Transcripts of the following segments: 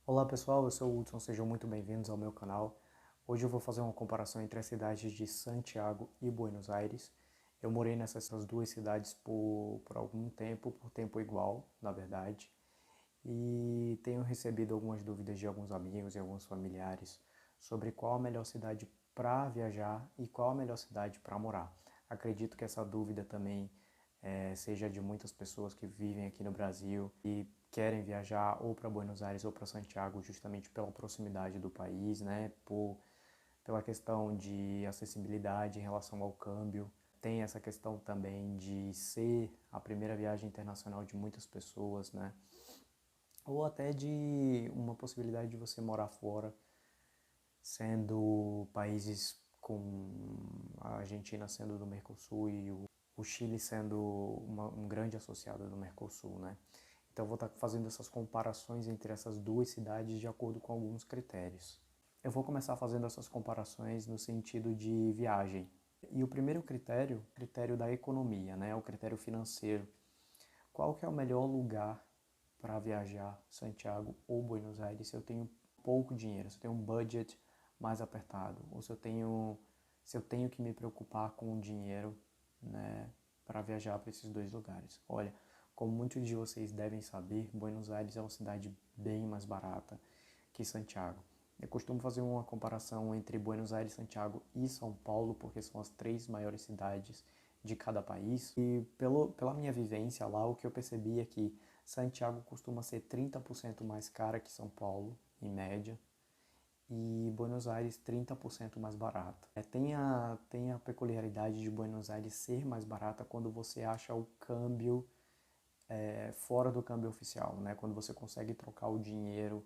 Olá pessoal, eu sou o Hudson, sejam muito bem-vindos ao meu canal. Hoje eu vou fazer uma comparação entre as cidades de Santiago e Buenos Aires. Eu morei nessas duas cidades por algum tempo, por tempo igual, na verdade, e tenho recebido algumas dúvidas de alguns amigos e alguns familiares sobre qual a melhor cidade para viajar e qual a melhor cidade para morar. Acredito que essa dúvida também seja de muitas pessoas que vivem aqui no Brasil e querem viajar ou para Buenos Aires ou para Santiago justamente pela proximidade do país, né? Pela questão de acessibilidade em relação ao câmbio. Tem essa questão também de ser a primeira viagem internacional de muitas pessoas, né? Ou até de uma possibilidade de você morar fora, sendo países com a Argentina sendo do Mercosul e o Chile sendo um grande associado do Mercosul, né? Então, eu vou estar fazendo essas comparações entre essas duas cidades de acordo com alguns critérios. Eu vou começar fazendo essas comparações no sentido de viagem. E o primeiro critério, o critério da economia, né? O critério financeiro. Qual que é o melhor lugar para viajar, Santiago ou Buenos Aires, se eu tenho pouco dinheiro, se eu tenho um budget mais apertado, ou se eu tenho que me preocupar com o dinheiro, né, para viajar para esses dois lugares. Olha, como muitos de vocês devem saber, Buenos Aires é uma cidade bem mais barata que Santiago. Eu costumo fazer uma comparação entre Buenos Aires, Santiago e São Paulo, porque são as três maiores cidades de cada país. E pela minha vivência lá, o que eu percebi é que Santiago costuma ser 30% mais cara que São Paulo, em média, e Buenos Aires 30% mais barata. Tem a peculiaridade de Buenos Aires ser mais barata quando você acha o câmbio fora do câmbio oficial, né? Quando você consegue trocar o dinheiro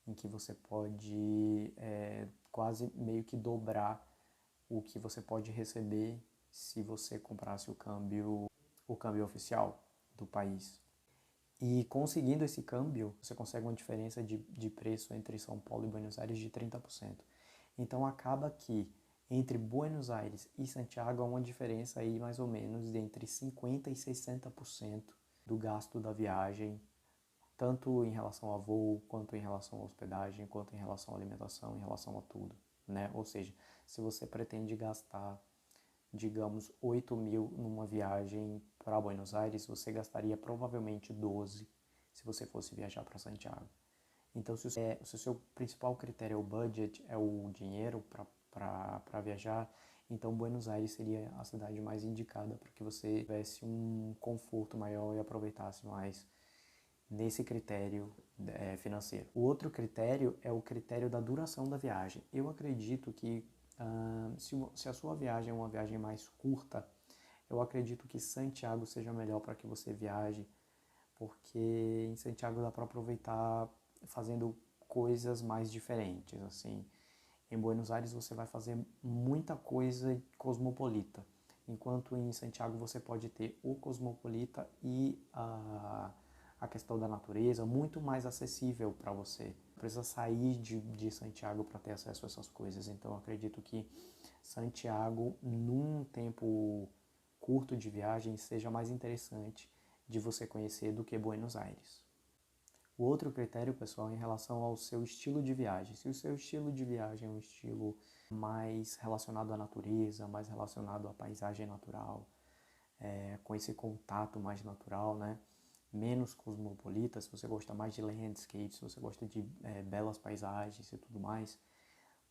em que você pode quase meio que dobrar o que você pode receber se você comprasse o câmbio oficial do país. E conseguindo esse câmbio, você consegue uma diferença de preço entre São Paulo e Buenos Aires de 30%. Então acaba que entre Buenos Aires e Santiago há uma diferença aí mais ou menos de entre 50% e 60% do gasto da viagem, tanto em relação a voo, quanto em relação à hospedagem, quanto em relação à alimentação, em relação a tudo, né? Ou seja, se você pretende gastar, digamos, 8 mil numa viagem para Buenos Aires, você gastaria provavelmente 12 se você fosse viajar para Santiago. Então, se o seu principal critério é o budget, é o dinheiro para viajar, então Buenos Aires seria a cidade mais indicada para que você tivesse um conforto maior e aproveitasse mais nesse critério financeiro. O outro critério é o critério da duração da viagem. Eu acredito que se a sua viagem é uma viagem mais curta, eu acredito que Santiago seja melhor para que você viaje, porque em Santiago dá para aproveitar fazendo coisas mais diferentes, assim. Em Buenos Aires você vai fazer muita coisa cosmopolita, enquanto em Santiago você pode ter o cosmopolita e a questão da natureza muito mais acessível para você. Não precisa sair de Santiago para ter acesso a essas coisas. Então eu acredito que Santiago, num tempo curto de viagem, seja mais interessante de você conhecer do que Buenos Aires. O outro critério, pessoal, é em relação ao seu estilo de viagem. Se o seu estilo de viagem é um estilo mais relacionado à natureza, mais relacionado à paisagem natural, com esse contato mais natural, né? Menos cosmopolita, se você gosta mais de landscape, se você gosta de belas paisagens e tudo mais,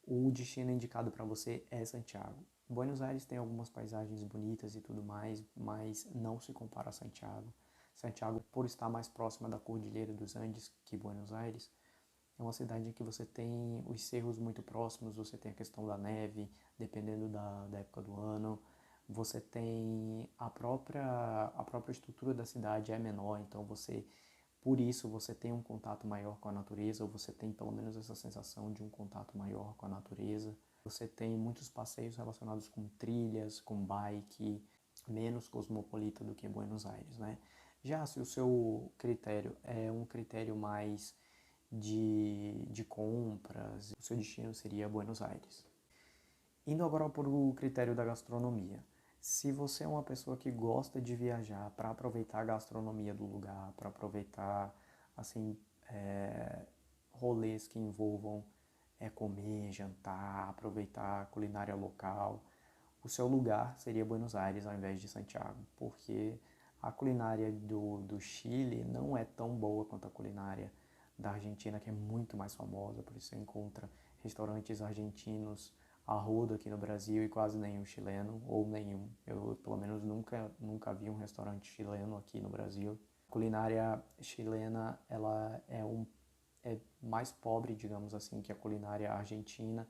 o destino indicado para você é Santiago. Buenos Aires tem algumas paisagens bonitas e tudo mais, mas não se compara a Santiago. Santiago, por estar mais próxima da Cordilheira dos Andes que Buenos Aires, é uma cidade em que você tem os cerros muito próximos, você tem a questão da neve, dependendo da época do ano. Você tem a própria estrutura da cidade é menor, então por isso você tem um contato maior com a natureza, ou você tem pelo menos essa sensação de um contato maior com a natureza. Você tem muitos passeios relacionados com trilhas, com bike, menos cosmopolita do que em Buenos Aires, né? Já se o seu critério é um critério mais de compras, o seu destino seria Buenos Aires. Indo agora para o critério da gastronomia. Se você é uma pessoa que gosta de viajar para aproveitar a gastronomia do lugar, para aproveitar assim rolês que envolvam comer, jantar, aproveitar a culinária local, o seu lugar seria Buenos Aires ao invés de Santiago, porque a culinária do Chile não é tão boa quanto a culinária da Argentina, que é muito mais famosa, por isso você encontra restaurantes argentinos a rodo aqui no Brasil e quase nenhum chileno, ou nenhum. Eu, pelo menos, nunca vi um restaurante chileno aqui no Brasil. A culinária chilena, ela é mais pobre, digamos assim, que a culinária argentina,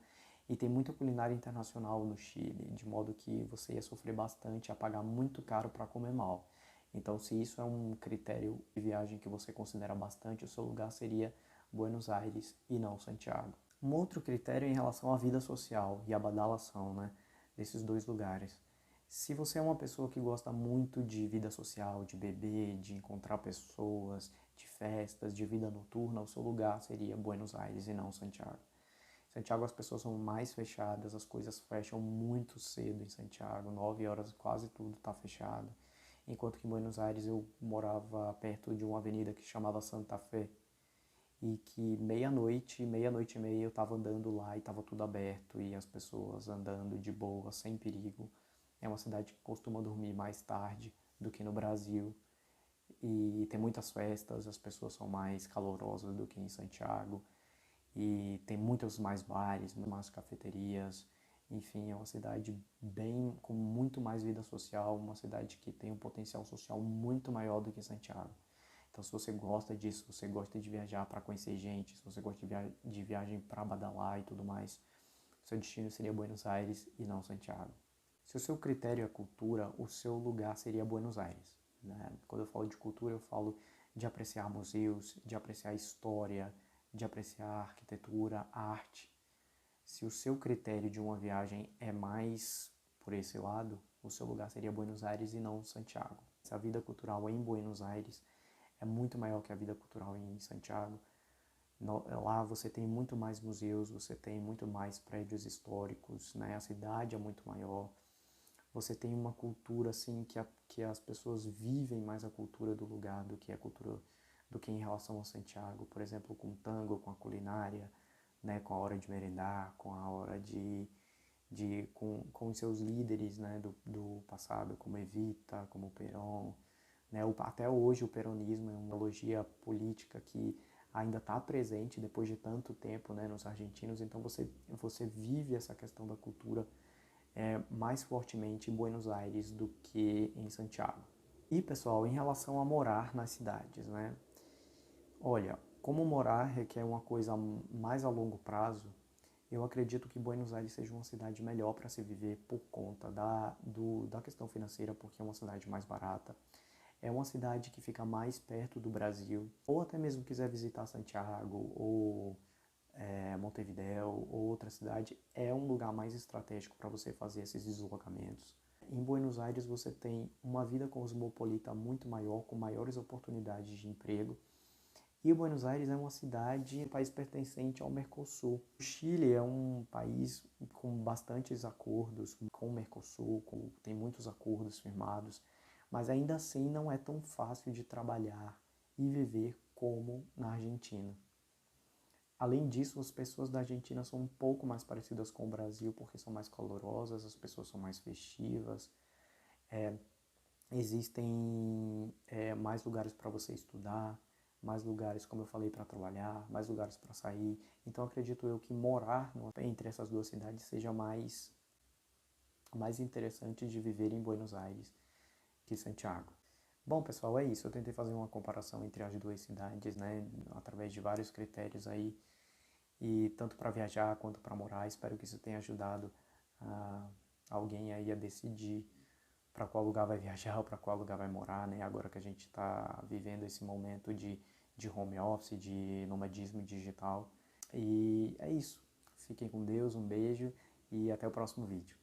e tem muita culinária internacional no Chile, de modo que você ia sofrer bastante, a pagar muito caro para comer mal. Então, se isso é um critério de viagem que você considera bastante, o seu lugar seria Buenos Aires e não Santiago. Um outro critério é em relação à vida social e à badalação, né, desses dois lugares. Se você é uma pessoa que gosta muito de vida social, de beber, de encontrar pessoas, de festas, de vida noturna, o seu lugar seria Buenos Aires e não Santiago. Em Santiago as pessoas são mais fechadas, as coisas fecham muito cedo em Santiago, 9 horas quase tudo está fechado. Enquanto que em Buenos Aires eu morava perto de uma avenida que chamava Santa Fé, e que meia-noite e meia eu estava andando lá e estava tudo aberto e as pessoas andando de boa, sem perigo. É uma cidade que costuma dormir mais tarde do que no Brasil e tem muitas festas, as pessoas são mais calorosas do que em Santiago e tem muitos mais bares, mais cafeterias. Enfim, é uma cidade bem com muito mais vida social, uma cidade que tem um potencial social muito maior do que Santiago. Então, se você gosta disso, se você gosta de viajar para conhecer gente, se você gosta de viagem para badalar e tudo mais, seu destino seria Buenos Aires e não Santiago. Se o seu critério é cultura, o seu lugar seria Buenos Aires, né? Quando eu falo de cultura, eu falo de apreciar museus, de apreciar história, de apreciar arquitetura, arte. Se o seu critério de uma viagem é mais por esse lado, o seu lugar seria Buenos Aires e não Santiago. Se a vida cultural em Buenos Aires é muito maior que a vida cultural em Santiago. Lá você tem muito mais museus, você tem muito mais prédios históricos, né? A cidade é muito maior. Você tem uma cultura assim que as pessoas vivem mais a cultura do lugar do que a cultura do que em relação a Santiago, por exemplo, com o tango, com a culinária, né? Com a hora de merendar, com a hora com os seus líderes, né? do passado, como Evita, como Perón. Né? Até hoje o peronismo é uma ideologia política que ainda está presente depois de tanto tempo, né, nos argentinos, então você vive essa questão da cultura mais fortemente em Buenos Aires do que em Santiago. E pessoal, em relação a morar nas cidades, né? Olha, como morar requer uma coisa mais a longo prazo, eu acredito que Buenos Aires seja uma cidade melhor para se viver por conta da questão financeira, porque é uma cidade mais barata. É uma cidade que fica mais perto do Brasil, ou até mesmo quiser visitar Santiago, ou Montevidéu, ou outra cidade, é um lugar mais estratégico para você fazer esses deslocamentos. Em Buenos Aires você tem uma vida cosmopolita muito maior, com maiores oportunidades de emprego, e Buenos Aires é uma cidade, um país pertencente ao Mercosul. O Chile é um país com bastantes acordos com o Mercosul, tem muitos acordos firmados, mas ainda assim não é tão fácil de trabalhar e viver como na Argentina. Além disso, as pessoas da Argentina são um pouco mais parecidas com o Brasil, porque são mais calorosas, as pessoas são mais festivas, existem mais lugares para você estudar, mais lugares, como eu falei, para trabalhar, mais lugares para sair. Então acredito eu que morar entre essas duas cidades seja mais interessante de viver em Buenos Aires que Santiago. Bom, pessoal, é isso. Eu tentei fazer uma comparação entre as duas cidades, né, através de vários critérios aí, e tanto para viajar quanto para morar. Espero que isso tenha ajudado alguém aí a decidir para qual lugar vai viajar ou para qual lugar vai morar, né? Agora que a gente está vivendo esse momento de home office, de nomadismo digital. E é isso. Fiquem com Deus, um beijo e até o próximo vídeo.